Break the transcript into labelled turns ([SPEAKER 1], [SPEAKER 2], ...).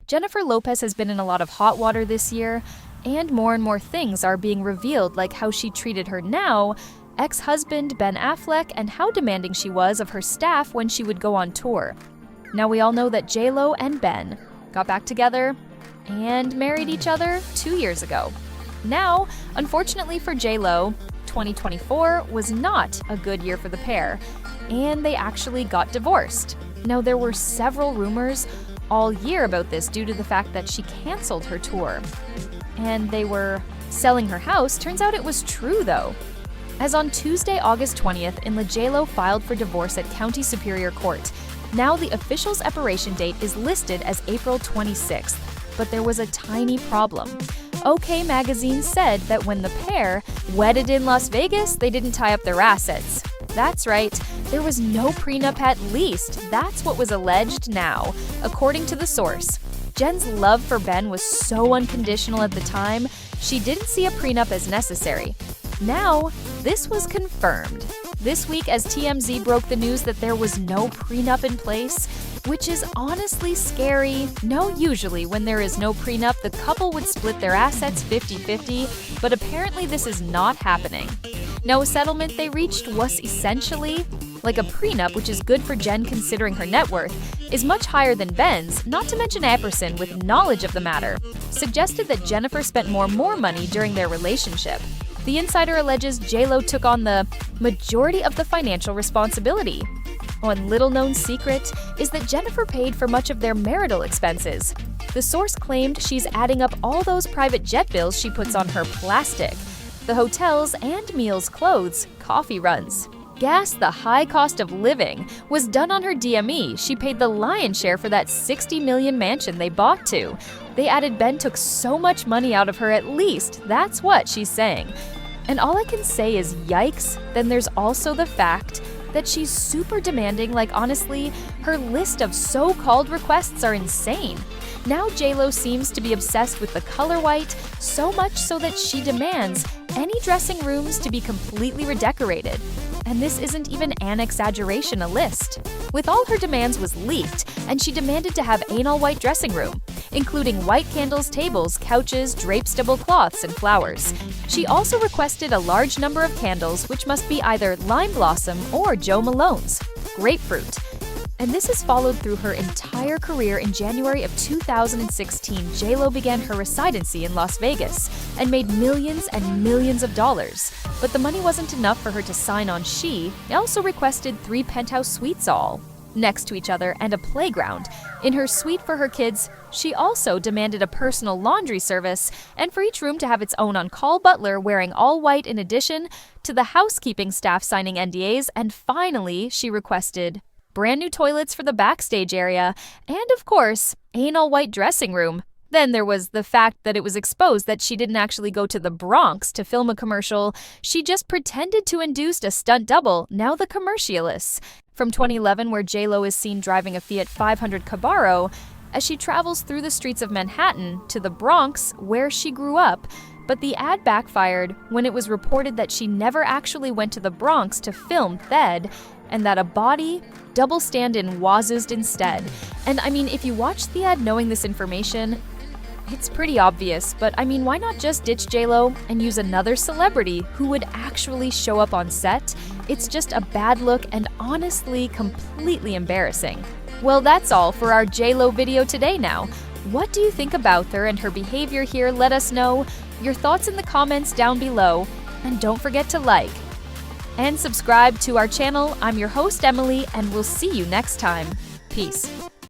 [SPEAKER 1] Jennifer Lopez has been in a lot of hot water this year, and more things are being revealed, like how she treated her now ex-husband Ben Affleck and how demanding she was of her staff when she would go on tour. Now we all know that J-Lo and Ben got back together and married each other 2 years ago. Now, unfortunately for J-Lo, 2024 was not a good year for the pair, and they actually got divorced. Now, there were several rumors all year about this due to the fact that she canceled her tour, and they were selling her house. Turns out it was true, though. As on Tuesday, August 20th, J-Lo filed for divorce at County Superior Court. Now the official separation date is listed as April 26th, but there was a tiny problem. OK Magazine said that when the pair wedded in Las Vegas, they didn't tie up their assets. That's right, there was no prenup at least. That's what was alleged now, according to the source. Jen's love for Ben was so unconditional at the time, she didn't see a prenup as necessary. Now, this was confirmed this week as TMZ broke the news that there was no prenup in place, which is honestly scary. No, usually when there is no prenup, the couple would split their assets 50-50, but apparently this is not happening. Now, a settlement they reached was essentially like a prenup, which is good for Jen considering her net worth is much higher than Ben's, not to mention Epperson, with knowledge of the matter, suggested that Jennifer spent more money during their relationship. The insider alleges J-Lo took on the majority of the financial responsibility. One little-known secret is that Jennifer paid for much of their marital expenses. The source claimed she's adding up all those private jet bills she puts on her plastic, the hotels and meals, clothes, coffee runs. Gas, the high cost of living, was done on her DME. She paid the lion's share for that $60 million mansion they bought too. They added Ben took so much money out of her, at least. That's what she's saying. And all I can say is yikes. Then there's also the fact that she's super demanding. Like, honestly, her list of so-called requests are insane. Now J-Lo seems to be obsessed with the color white, so much so that she demands any dressing rooms to be completely redecorated. And this isn't even an exaggeration, a list. With all her demands was leaked, and she demanded to have an all-white dressing room, including white candles, tables, couches, drapes, tablecloths, and flowers. She also requested a large number of candles, which must be either lime blossom or Jo Malone's grapefruit. And this is followed through her entire career. In January of 2016, J-Lo began her residency in Las Vegas and made millions and millions of dollars. But the money wasn't enough for her to sign on. She also requested 3 penthouse suites all next to each other and a playground. In her suite for her kids, she also demanded a personal laundry service and for each room to have its own on-call butler wearing all white, in addition to the housekeeping staff signing NDAs. And finally, she requested brand new toilets for the backstage area, and of course, an all-white dressing room. Then there was the fact that it was exposed that she didn't actually go to the Bronx to film a commercial. She just pretended to induce a stunt double, now the commercialists. From 2011, where J-Lo is seen driving a Fiat 500 Cabrero as she travels through the streets of Manhattan to the Bronx, where she grew up. But the ad backfired when it was reported that she never actually went to the Bronx to film Thed, and that a body double stand-in was used instead. And I mean, if you watch the ad knowing this information, it's pretty obvious, but I mean, why not just ditch J-Lo and use another celebrity who would actually show up on set? It's just a bad look and honestly completely embarrassing. Well, that's all for our J-Lo video today now. What do you think about her and her behavior here? Let us know your thoughts in the comments down below, and don't forget to like and subscribe to our channel. I'm your host, Emily, and we'll see you next time. Peace.